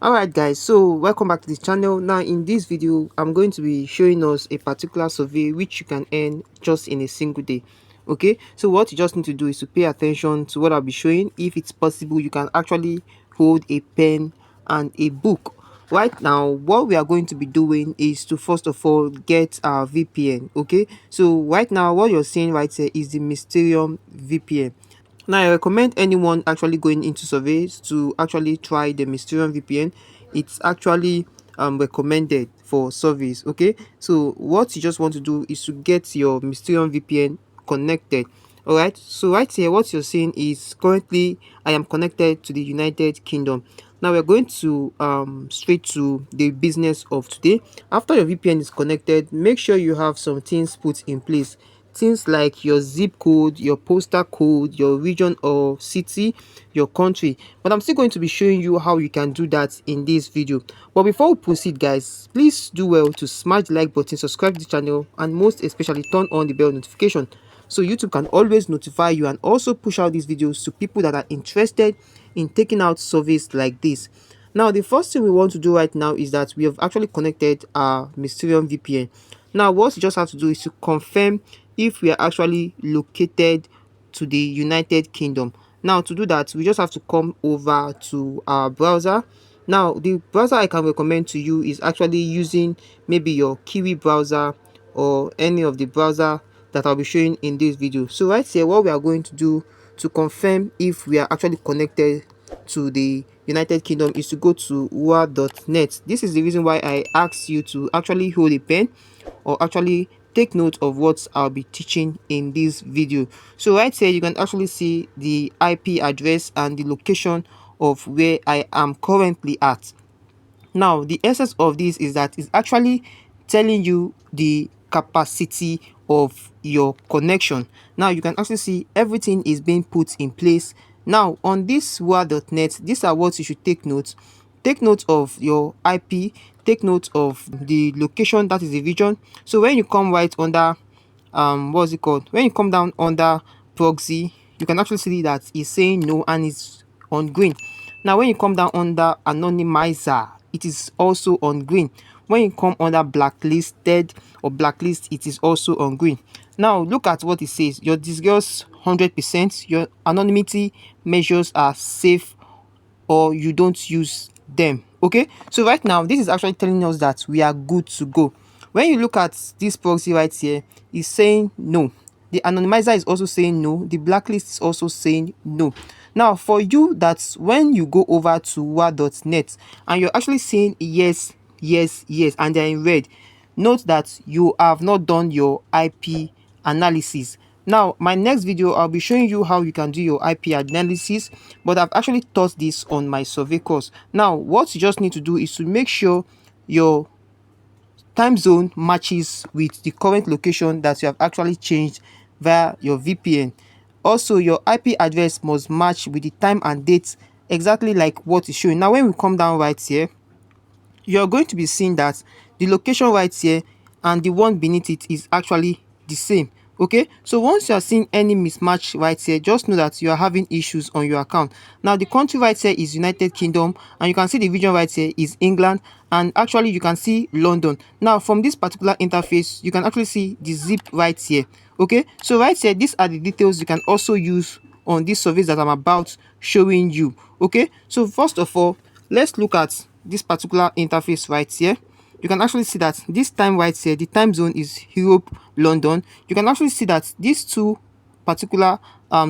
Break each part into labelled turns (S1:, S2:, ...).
S1: Alright guys, so welcome back to this channel. Now in this video I'm going to be showing us a particular survey which you can earn just in a single day. Okay, so what you just need to do is to pay attention to what I'll be showing. If it's possible, you can actually hold a pen and a book. Right now what we are going to be doing is to first of all get our VPN. Okay, so right now what you're seeing right here is the Mysterium VPN. Now, I recommend anyone actually going into surveys to actually try the Mysterium VPN. It's actually recommended for surveys. Okay, so what you just want to do is to get your Mysterium VPN connected. All right, so right here what you're seeing is currently I am connected to the United Kingdom. Now we're going to straight to the business of today. After your VPN is connected, make sure you have some things put in place. Things like your zip code, your postal code, your region or city, your country. But I'm still going to be showing you how you can do that in this video. But before we proceed guys, please do well to smash the like button, subscribe to the channel, and most especially turn on the bell notification so YouTube can always notify you, and also push out these videos to people that are interested in taking out surveys like this. Now the first thing we want to do right now is that we have actually connected our Mysterium VPN. Now what you just have to do is to confirm if we are actually located to the United Kingdom. Now to do that, we just have to come over to our browser. Now the browser I can recommend to you is actually using maybe your Kiwi browser or any of the browser that I'll be showing in this video. So right here what we are going to do to confirm if we are actually connected to the United Kingdom is to go to ua.net. This is the reason why I asked you to actually hold a pen or actually take note of what I'll be teaching in this video. So right here you can actually see the IP address and the location of where I am currently at. Now the essence of this is that it's actually telling you the capacity of your connection. Now you can actually see everything is being put in place. Now on this ua.net, these are what you should take note. Take note of your IP, take note of the location, that is the region. So when you come right under what's it called, when you come down under proxy, you can actually see that it's saying no and it's on green. Now when you come down under anonymizer, it is also on green. When you come under blacklisted or blacklist, it is also on green. Now look at what it says. Your discuss 100%, your anonymity measures are safe or you don't use them. Okay, so right now this is actually telling us that we are good to go. When you look at this proxy right here, it's saying no. The anonymizer is also saying no. The blacklist is also saying no. Now for you, that's when you go over to ua.net and you're actually saying yes, yes, yes, and they're in red, note that you have not done your IP analysis. Now my next video I'll be showing you how you can do your IP analysis, but I've actually taught this on my survey course. Now what you just need to do is to make sure your time zone matches with the current location that you have actually changed via your VPN. Also your IP address must match with the time and date exactly like what is showing. Now when we come down right here, you're going to be seeing that the location right here and the one beneath it is actually the same. Okay, so once you are seeing any mismatch right here, just know that you are having issues on your account. Now the country right here is United Kingdom, and you can see the region right here is England, and actually you can see London. Now from this particular interface you can actually see the zip right here. Okay, so right here these are the details you can also use on this survey that I'm about showing you. Okay, so first of all, let's look at this particular interface right here. You can actually see that this time right here, the time zone is Europe, London. You can actually see that these two particular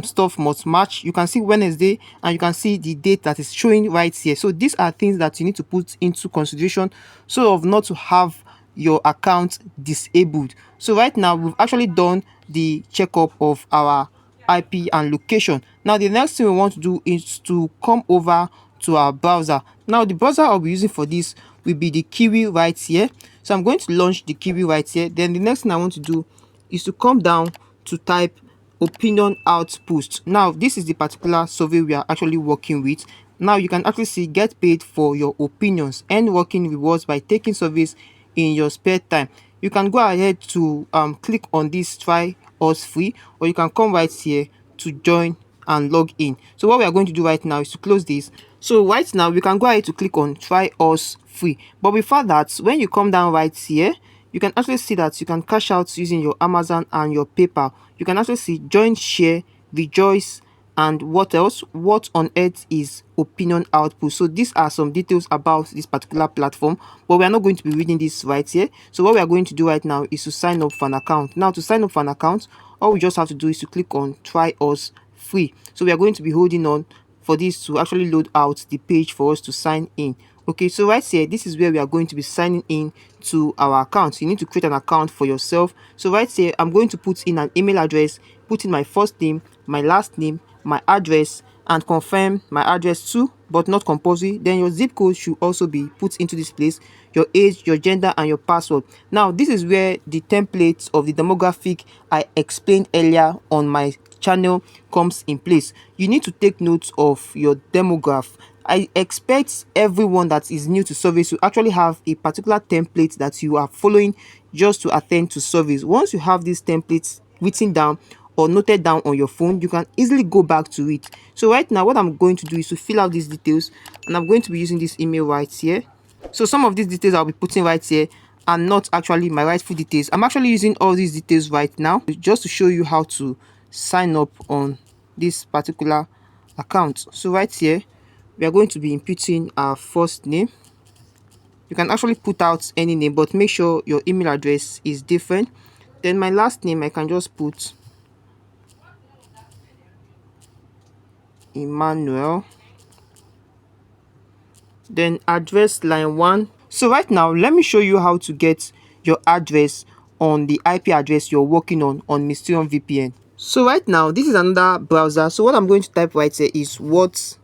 S1: stuff must match. You can see Wednesday and you can see the date that is showing right here. So these are things that you need to put into consideration so of not to have your account disabled. So right now we've actually done the checkup of our IP and location. Now the next thing we want to do is to come over to our browser. Now the browser I'll be using for this will be the Kiwi right here. So I'm going to launch the Kiwi right here. Then the next thing I want to do is to come down to type Opinion Outpost. Now this is the particular survey we are actually working with. Now you can actually see get paid for your opinions and working rewards by taking surveys in your spare time. You can go ahead to click on this try us free, or you can come right here to join and log in. So what we are going to do right now is to close this. So right now we can go ahead to click on try us free, but before that, when you come down right here, you can actually see that you can cash out using your Amazon and your PayPal. You can actually see join, share, rejoice, and what else? What on earth is Opinion Outpost? So these are some details about this particular platform, but we are not going to be reading this right here. So what we are going to do right now is to sign up for an account. Now to sign up for an account, all we just have to do is to click on try us free. So we are going to be holding on for this to actually load out the page for us to sign in. Okay, so right here, this is where we are going to be signing in to our account. You need to create an account for yourself. So right here, I'm going to put in an email address, put in my first name, my last name, my address, and confirm my address too, but not compulsory. Then your zip code should also be put into this place, your age, your gender, and your password. Now this is where the templates of the demographic I explained earlier on my channel comes in place. You need to take note of your demographic. I expect everyone that is new to service to actually have a particular template that you are following just to attend to service. Once you have these templates written down or noted down on your phone, you can easily go back to it. So right now what I'm going to do is to fill out these details, and I'm going to be using this email right here. So some of these details I'll be putting right here are not actually my rightful details. I'm actually using all these details right now just to show you how to sign up on this particular account. So right here, we are going to be inputting our first name. You can actually put out any name, but make sure your email address is different. Then my last name, I can just put Emmanuel. Then address line 1. So right now, let me show you how to get your address on the IP address you're working on Mysterium VPN. So right now, this is another browser. So what I'm going to type right here is what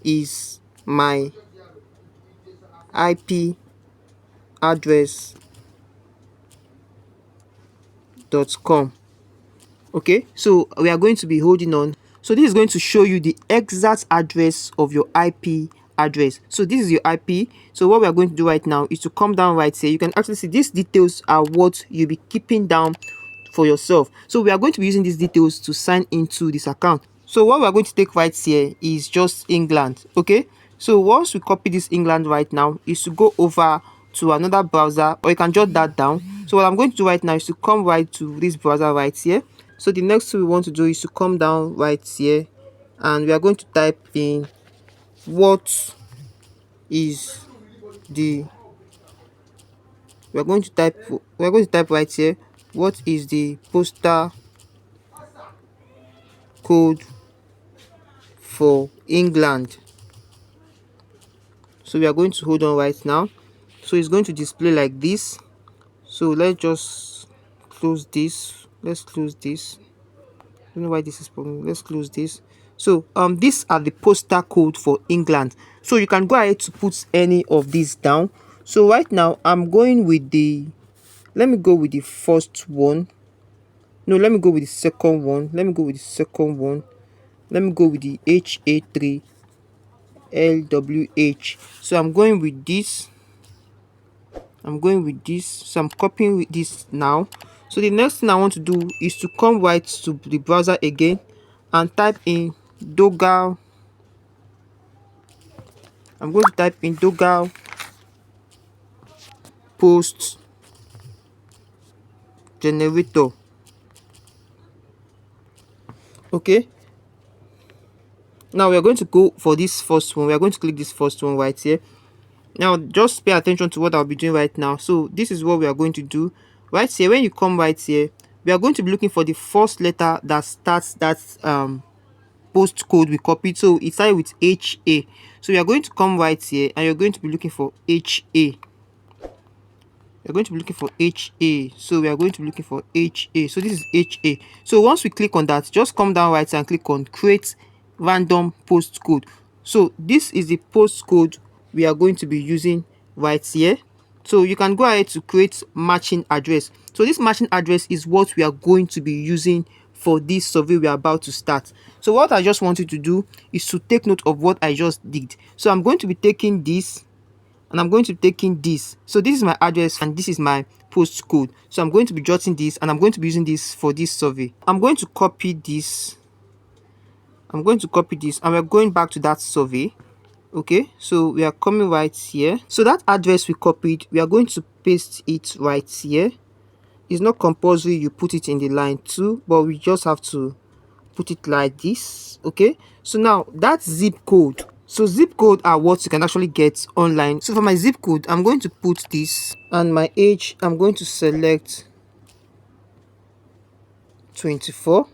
S1: is my IP address.com. Okay, so we are going to be holding on. So this is going to show you the exact address of your IP address. So this is your IP. So what we are going to do right now is to come down right here. You can actually see these details are what you'll be keeping down for yourself. So we are going to be using these details to sign into this account. So what we are going to take right here is just England. Okay, so once we copy this England right now is to go over to another browser, or you can jot that down. So what I'm going to do right now is to come right to this browser right here. So the next thing we want to do is to come down right here, and we are going to type in what is the we're going to type right here, what is the postal code for England. So we are going to hold on right now. So it's going to display like this. So let's just close this. Let's close this. I don't know why this is problem. Let's close this. So these are the postal code for England. So you can go ahead to put any of these down. So right now I'm going with the, let me go with the first one. No, let me go with the second one. Let me go with the second one. Let me go with the HA3 LWH. So I'm going with this. So I'm copying with this now. So the next thing I want to do is to come right to the browser again and type in Dogal. I'm going to type in Dogal post generator. Okay, now we are going to go for this first one. We are going to click this first one right here. Now just pay attention to what I'll be doing right now. So this is what we are going to do right here. When you come right here, we are going to be looking for the first letter that starts that postcode we copied. So it started with HA. So we are going to come right here, and you're going to be looking for HA. We're going to be looking for HA. So we are going to be looking for HA. So this is HA. So once we click on that, just come down right and click on create random postcode. So this is the postcode we are going to be using right here. So you can go ahead to create matching address. So this matching address is what we are going to be using for this survey we are about to start. So what I just want you to do is to take note of what I just did. So I'm going to be taking this, and I'm going to be taking this. So this is my address and this is my postcode. So I'm going to be jotting this, and I'm going to be using this for this survey. I'm going to copy this. And we're going back to that survey. Okay, so we are coming right here. So that address we copied, we are going to paste it right here. It's not compulsory you put it in the line 2, but we just have to put it like this. Okay, so now that's zip code. So zip code are what you can actually get online. So for my zip code, I'm going to put this, and my age, I'm going to select 24.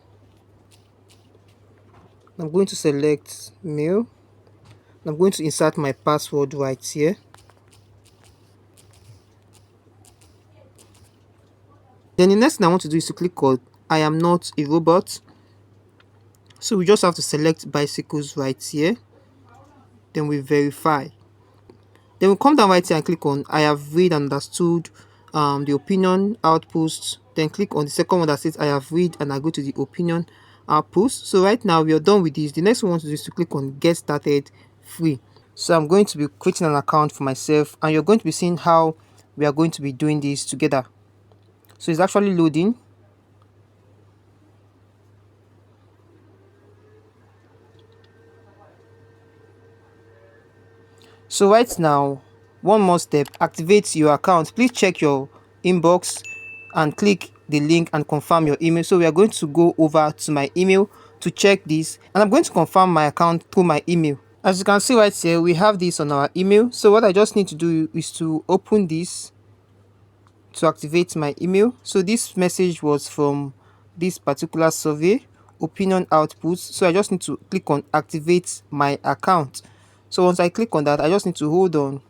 S1: I'm going to select male. I'm going to insert my password right here. Then the next thing I want to do is to click on I am not a robot. So we just have to select bicycles right here. Then we verify. Then we come down right here and click on I have read and understood the opinion outpost. Then click on the second one that says I have read, and I go to the opinion outpost. So right now we are done with this. The next one I want to do is to click on get started free. So I'm going to be creating an account for myself, and you're going to be seeing how we are going to be doing this together. So it's actually loading. So right now, one more step, activate your account. Please check your inbox and click the link and confirm your email. So we are going to go over to my email to check this, and I'm going to confirm my account through my email. As you can see right here, we have this on our email. So what I just need to do is to open this to activate my email. So this message was from this particular survey, Opinion Outpost. So I just need to click on activate my account. So once I click on that, I just need to hold on.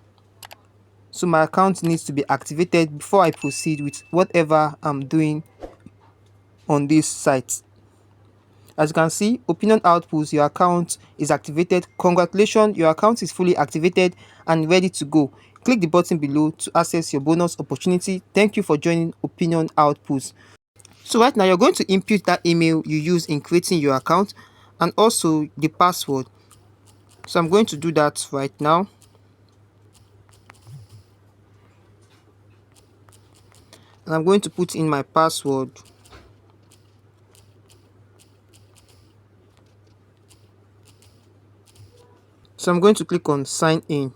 S1: So my account needs to be activated before I proceed with whatever I'm doing on this site. As you can see, Opinion Outpost, your account is activated. Congratulations, your account is fully activated and ready to go. Click the button below to access your bonus opportunity. Thank you for joining Opinion Outpost. So right now, you're going to input that email you use in creating your account and also the password. So I'm going to do that right now. And I'm going to put in my password. So I'm going to click on sign in.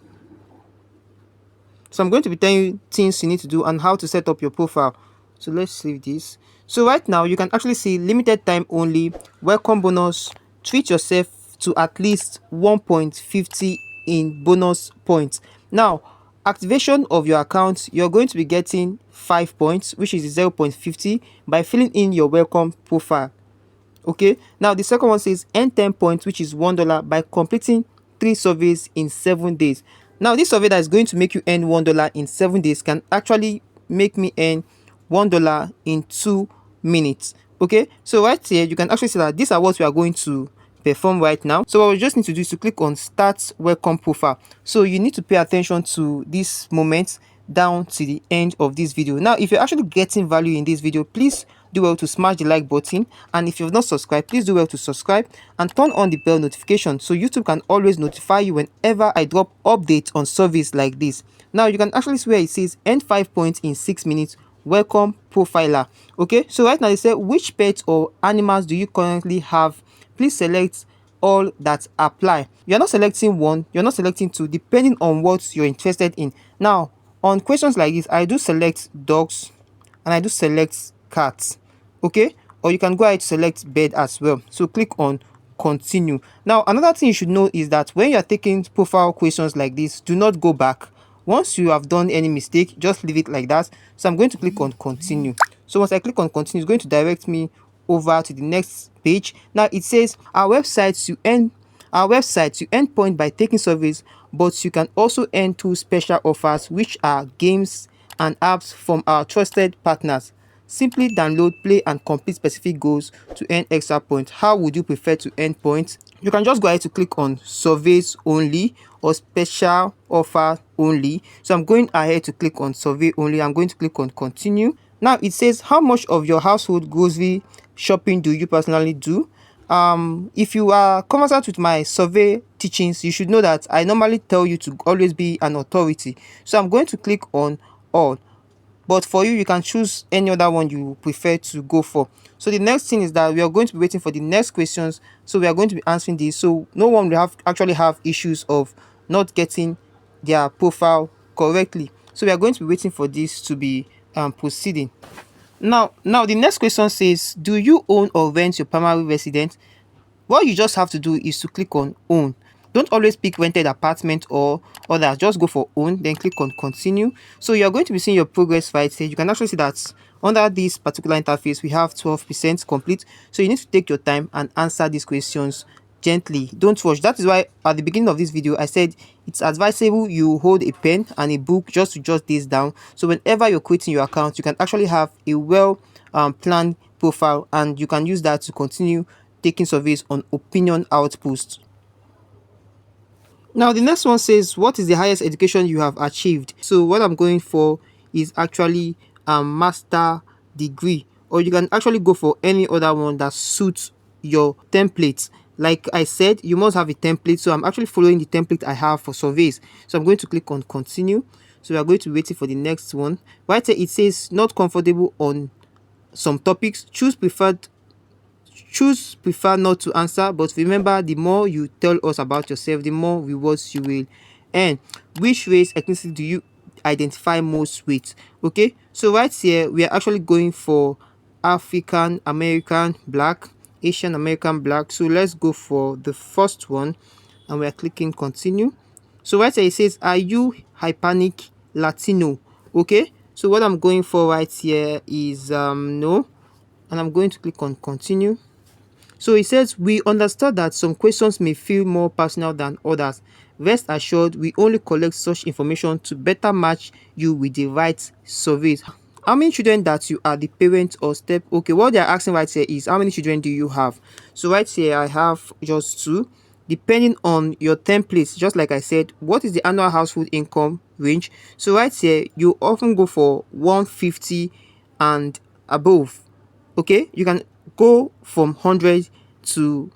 S1: So I'm going to be telling you things you need to do and how to set up your profile. So let's save this. So right now you can actually see limited time only, welcome bonus, treat yourself to at least 1.50 in bonus points. Now, activation of your account, you're going to be getting 5 points, which is 0.50 by filling in your welcome profile. Okay, now the second one says earn 10 points, which is $1 by completing 3 surveys in 7 days. Now this survey that is going to make you earn $1 in 7 days can actually make me earn $1 in 2 minutes. Okay, so right here you can actually see that these are what we are going to perform right now. So what we just need to do is to click on start welcome profile. So you need to pay attention to this moment down to the end of this video. Now if you're actually getting value in this video, please do well to smash the like button, and if you've not subscribed, please do well to subscribe and turn on the bell notification so YouTube can always notify you whenever I drop updates on surveys like this. Now you can actually see where it says earn 5 points in 6 minutes, welcome profiler. Okay, so right now they say which pets or animals do you currently have? Please select all that apply. You're not selecting one, you're not selecting two, depending on what you're interested in. Now on questions like this, I do select dogs and I do select cats. Okay, or you can go ahead to select bed as well. So click on continue. Now another thing you should know is that when you are taking profile questions like this, do not go back. Once you have done any mistake, just leave it like that. So I'm going to click on continue. So once I click on continue, it's going to direct me over to the next page. Now it says our website you earn point by taking surveys, but you can also earn 2 special offers, which are games and apps from our trusted partners. Simply download, play and complete specific goals to earn extra points. How would you prefer to earn points? You can just go ahead to click on surveys only or special offer only. So I'm going ahead to click on survey only. I'm going to click on continue. Now it says how much of your household grocery shopping do you personally do? If you are conversant with my survey teachings, you should know that I normally tell you to always be an authority. So I'm going to click on all, but for you, you can choose any other one you prefer to go for. So the next thing is that we are going to be waiting for the next questions, so we are going to be answering these, so no one will actually have issues of not getting their profile correctly. So we are going to be waiting for this to be proceeding. Now the next question says, do you own or rent your primary residence? What you just have to do is to click on own. Don't always pick rented apartment or other. Just go for own, then click on continue. So you're going to be seeing your progress right here. You can actually see that under this particular interface we have 12% complete. So you need to take your time and answer these questions gently. Don't rush. That is why at the beginning of this video I said it's advisable you hold a pen and a book just to jot this down, so whenever you're creating your account you can actually have a well planned profile, and you can use that to continue taking surveys on Opinion Outpost. Now the next one says, what is the highest education you have achieved? So what I'm going for is actually a master degree, or you can actually go for any other one that suits your template. Like I said, you must have a template, so I'm actually following the template I have for surveys. So I'm going to click on continue. So we are going to be waiting for the next one. Right here it says not comfortable on some topics, choose prefer not to answer, but remember, the more you tell us about yourself, the more rewards you will earn. Which race ethnicity do you identify most with? Okay, so right here we are actually going for African American Black, Asian American Black. So let's go for the first one, and we are clicking continue. So right here it says, are you Hispanic Latino? Okay, so what I'm going for right here is no, and I'm going to click on continue. So it says, we understand that some questions may feel more personal than others. Rest assured, we only collect such information to better match you with the right surveys. How many children that you are the parent or step? Okay, what they are asking right here is, how many children do you have? So right here I have just two. Depending on your templates, just like I said, what is the annual household income range? So right here you often go for 150 and above. Okay, you can go from 100 to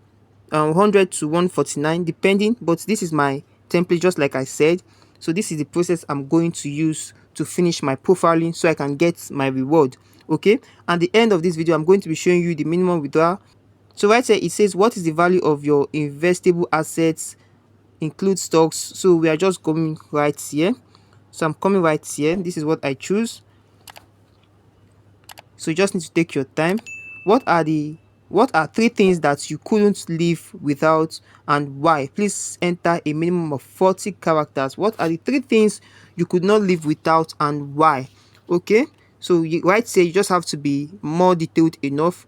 S1: 100 to 149 depending, but this is my template just like I said. So this is the process I'm going to use to finish my profiling so I can get my reward. Okay, at the end of this video I'm going to be showing you the minimum withdrawal. So right here it says, what is the value of your investable assets, include stocks. So we are just coming right here. So I'm coming right here. This is what I choose. So you just need to take your time. What are three things that you couldn't live without, and why? Please enter a minimum of 40 characters. What are the three things you could not live without and why? Okay, so right here you just have to be more detailed enough.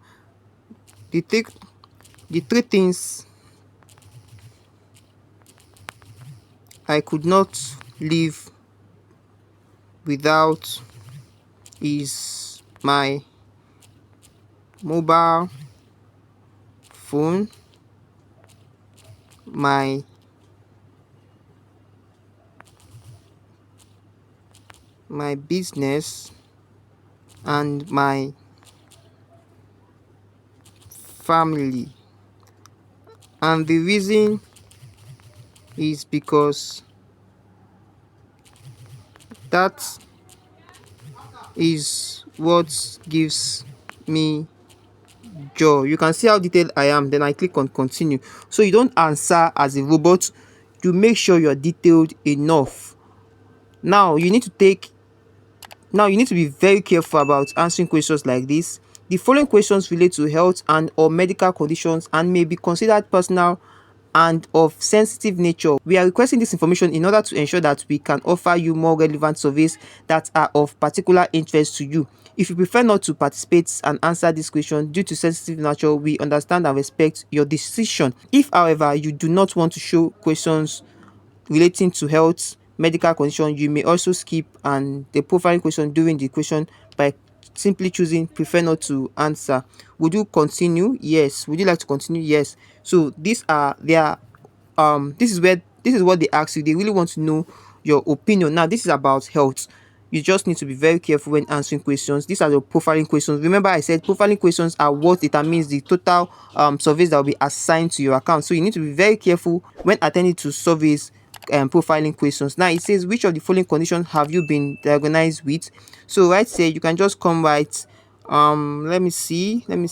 S1: The three things I could not live without is my mobile phone, my business, and my family. And the reason is because that is what gives me joy. You can see how detailed I am. Then I click on continue. So you don't answer as a robot, you make sure you're detailed enough. Now you need to be very careful about answering questions like this. The following questions relate to health and or medical conditions and may be considered personal and of sensitive nature. We are requesting this information in order to ensure that we can offer you more relevant surveys that are of particular interest to you. If you prefer not to participate and answer this question due to sensitive nature, we understand and respect your decision. If, however, you do not want to show questions relating to health, medical condition, you may also skip and the profiling question during the question by simply choosing prefer not to answer. Would you continue? Yes. Would you like to continue? Yes. So these are their this is what they ask you. They really want to know your opinion. Now this is about health. You just need to be very careful when answering questions. These are the profiling questions. Remember I said profiling questions are what determines the total surveys that will be assigned to your account. So you need to be very careful when attending to surveys and profiling questions. Now it says, which of the following conditions have you been diagnosed with? So right here you can just come right. Let me see. You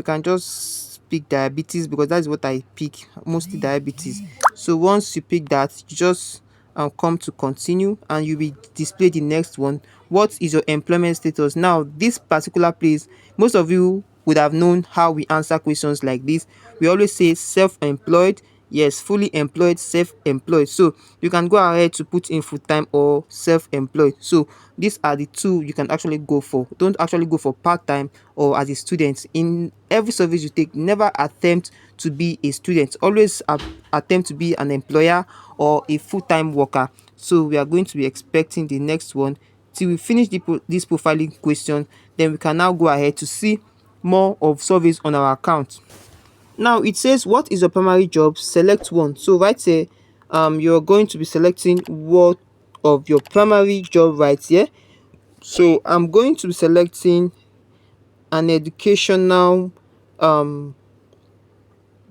S1: can just pick diabetes because that's what I pick, mostly diabetes. So once you pick that, you just come to continue, and you will display the next one. What is your employment status? Now this particular place, most of you would have known how we answer questions like this. We always say self-employed, yes, fully employed, self-employed. So you can go ahead to put in full-time or self-employed. So these are the two you can actually go for. Don't actually go for part-time or as a student. In every service you take, never attempt to be a student. Always attempt to be an employer or a full-time worker. So we are going to be expecting the next one till we finish this profiling question. Then we can now go ahead to see more of surveys on our account. Now it says, what is your primary job? Select one. So right here, you're going to be selecting what of your primary job right here. So I'm going to be selecting an educational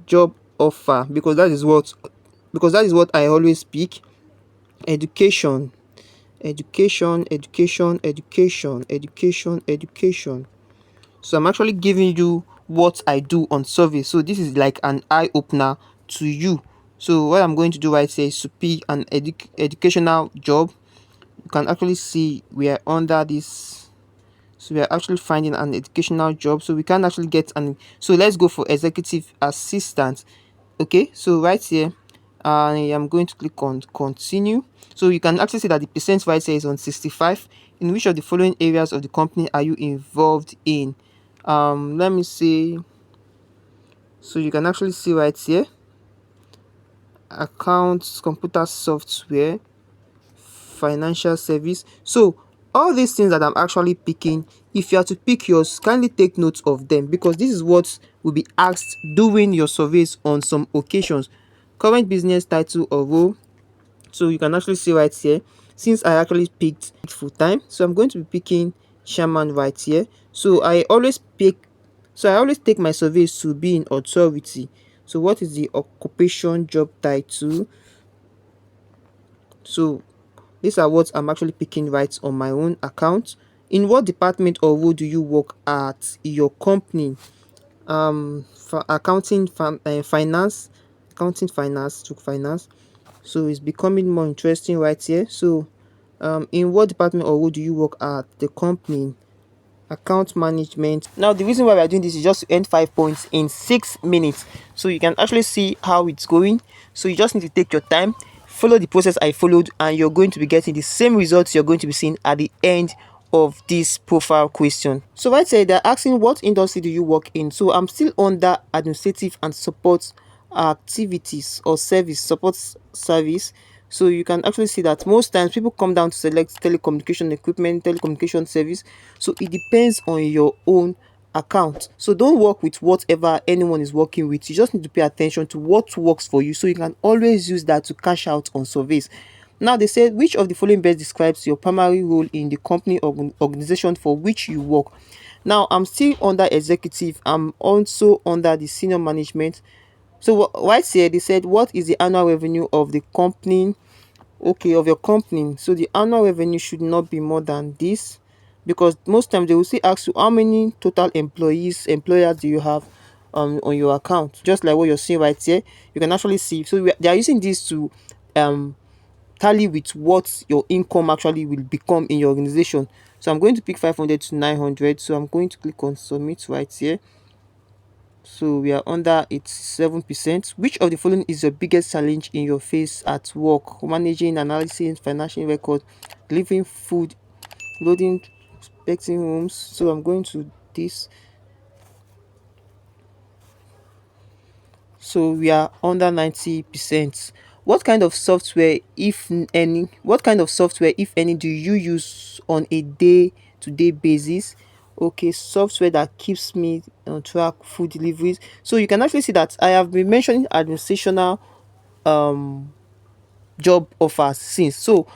S1: job offer, because that is what I always pick. Education, education, education, education, education, education. So I'm actually giving you what I do on survey. So this is like an eye opener to you. So what I'm going to do right here is to pick an educational job. You can actually see we are under this. So we are actually finding an educational job. So we can actually get an. So let's go for executive assistant. Okay, so right here, I am going to click on continue. So you can actually see that the percent right here is on 65. In which of the following areas of the company are you involved in? Let me see. So you can actually see right here, accounts, computer software, financial service. So all these things that I'm actually picking, if you are to pick yours, kindly take note of them, because this is what will be asked during your surveys on some occasions. Current business title or role. So you can actually see right here, since I actually picked full-time, so I'm going to be picking chairman right here. So I always take my surveys to be in authority. So what is the occupation, job title? So these are what I'm actually picking right on my own account. In what department or role do you work at your company? For accounting, finance, accounting, finance, took finance. So it's becoming more interesting right here. So in what department or role do you work at the company? Account management. Now the reason why we are doing this is just to end 5 points in 6 minutes, so you can actually see how it's going. So you just need to take your time, follow the process I followed, and you're going to be getting the same results you're going to be seeing at the end of this profile question. So right here they're asking, what industry do you work in? So I'm still under administrative and support activities or service. So you can actually see that most times people come down to select telecommunication equipment, telecommunication service. So it depends on your own account. So don't work with whatever anyone is working with. You just need to pay attention to what works for you, so you can always use that to cash out on surveys. Now they said, which of the following best describes your primary role in the company or organization for which you work? Now I'm still under executive. I'm also under the senior management. So right here they said, what is the annual revenue of the company? Okay, of your company. So the annual revenue should not be more than this, because most times they will still ask you how many total employers do you have on your account, just like what you're seeing right here. You can actually see. So they are using this to um tally with what your income actually will become in your organization. So I'm going to pick 500 to 900. So I'm going to click on submit right here. So we are under 87%. Which of the following is your biggest challenge in your face at work? Managing, analyzing financial record, delivering food, loading, inspecting rooms. So I'm going to this. So we are under 90%. What kind of software, if any, do you use on a day-to-day basis? Okay, software that keeps me on track, food deliveries. So you can actually see that I have been mentioning administrational job offers since. So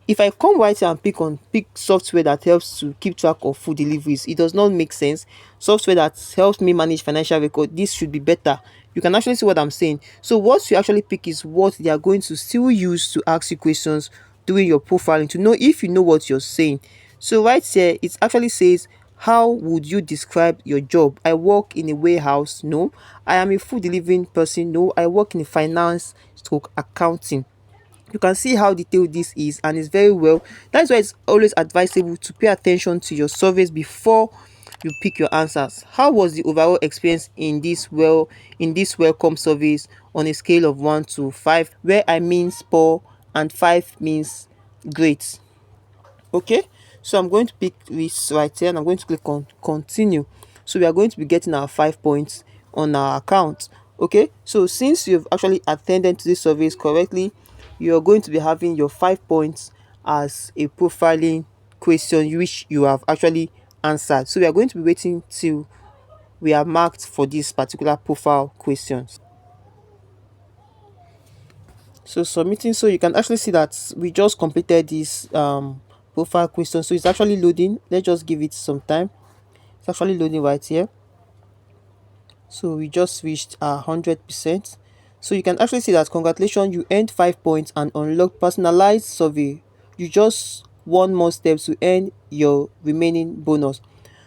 S1: if I come right here and pick software that helps to keep track of food deliveries, it does not make sense. Software that helps me manage financial record, this should be better. You can actually see what I'm saying. So what you actually pick is what they are going to still use to ask you questions during your profiling, to know if you know what you're saying. So right here it actually says, How would you describe your job? I work in a warehouse. No. I am a food delivering person. No. I work in finance stroke accounting. You can see how detailed this is, and it's very well. That's why it's always advisable to pay attention to your surveys before you pick your answers. How was the overall experience in this welcome surveys on a scale of 1 to 5, where I means poor and 5 means great? Okay, so I'm going to pick this right here and I'm going to click on continue. So we are going to be getting our 5 points on our account. Okay, so since you've actually attended to these surveys correctly, you're going to be having your 5 points as a profiling question which you have actually answered. So we are going to be waiting till we are marked for this particular profile questions. So submitting, so you can actually see that we just completed this profile question. So it's actually loading. Let's just give it some time. It's actually loading right here. So we just reached 100%. So you can actually see that congratulations, you earned 5 points and unlock personalized survey. You just one more step to earn your remaining bonus.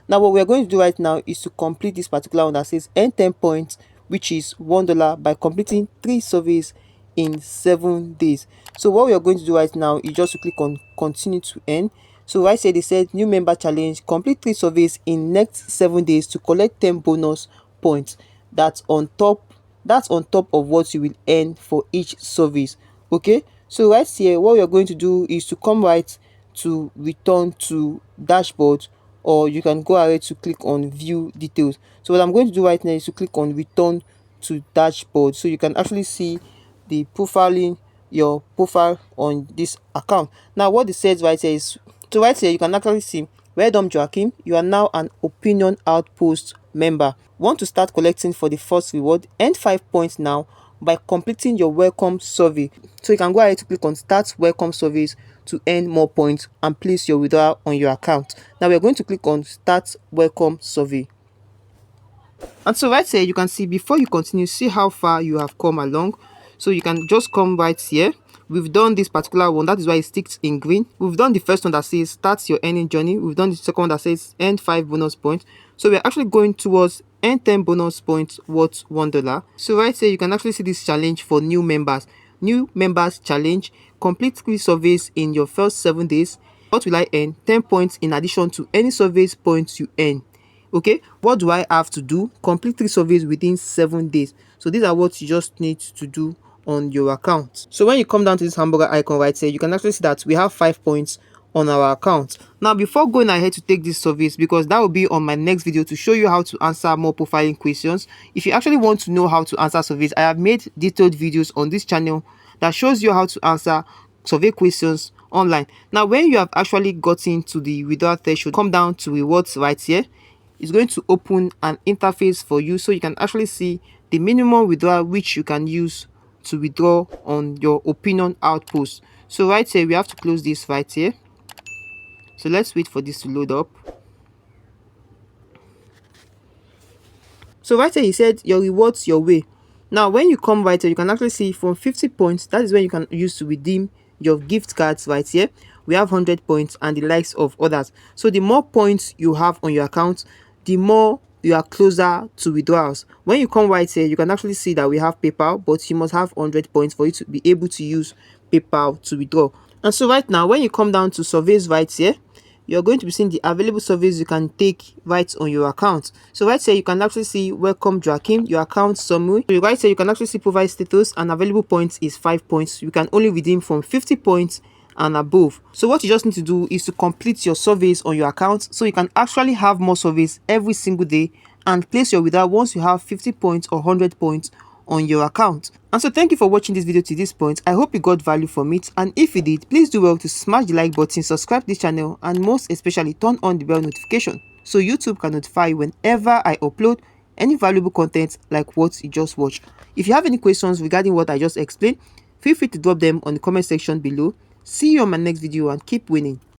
S1: Now what we're going to do right now is to complete this particular one that says earn 10 points, which is $1 by completing 3 surveys in 7 days. So what we are going to do right now is just to click on continue to earn. So right here they said new member challenge, complete 3 surveys in next 7 days to collect 10 bonus points. That's on top of what you will earn for each service. Okay, so right here what we are going to do is to come right to return to dashboard, or you can go ahead to click on view details. So what I'm going to do right now is to click on return to dashboard, so you can actually see the profiling your profile on this account. Now what it says right here is, so right here you can actually see, well done Joachim, you are now an Opinion Outpost member. Want to start collecting for the first reward? Earn 5 points now by completing your welcome survey. So you can go ahead to click on start welcome surveys to earn more points and place your withdrawal on your account. Now we're going to click on start welcome survey. And so right here you can see, before you continue, see how far you have come along. So you can just come right here. We've done this particular one, that is why it sticks in green. We've done the first one that says start your earning journey. We've done the second one that says earn 5 bonus points. So we're actually going towards earn 10 bonus points worth $1. So right here you can actually see this challenge for new members. New members challenge, complete 3 surveys in your first 7 days. What will I earn? 10 points in addition to any surveys points you earn. Okay, what do I have to do? Complete 3 surveys within 7 days. So these are what you just need to do on your account. So when you come down to this hamburger icon right here, you can actually see that we have 5 points on our account. Now before going ahead to take these surveys, because that will be on my next video to show you how to answer more profiling questions. If you actually want to know how to answer surveys, I have made detailed videos on this channel that shows you how to answer survey questions online. Now when you have actually gotten to the withdrawal threshold, come down to rewards right here. It's going to open an interface for you, so you can actually see the minimum withdrawal which you can use to withdraw on your Opinion Outpost. So right here we have to close this right here. So let's wait for this to load up. So right here he said your rewards your way. Now when you come right here, you can actually see from 50 points, that is when you can use to redeem your gift cards right here. We have 100 points and the likes of others. So the more points you have on your account, the more you are closer to withdrawals. When you come right here, you can actually see that we have PayPal, but you must have 100 points for you to be able to use PayPal to withdraw. And so right now when you come down to surveys right here, you're going to be seeing the available surveys you can take right on your account. So right here you can actually see welcome Joachim, your account summary. So right here you can actually see provide status, and available points is 5 points. You can only redeem from 50 points and above. So what you just need to do is to complete your surveys on your account, so you can actually have more surveys every single day and place your withdrawal once you have 50 points or 100 points on your account. And so thank you for watching this video to this point. I hope you got value from it, and if you did, please do well to smash the like button, subscribe to this channel, and most especially turn on the bell notification so YouTube can notify you whenever I upload any valuable content like what you just watched. If you have any questions regarding what I just explained, feel free to drop them on the comment section below. See you on my next video and keep winning.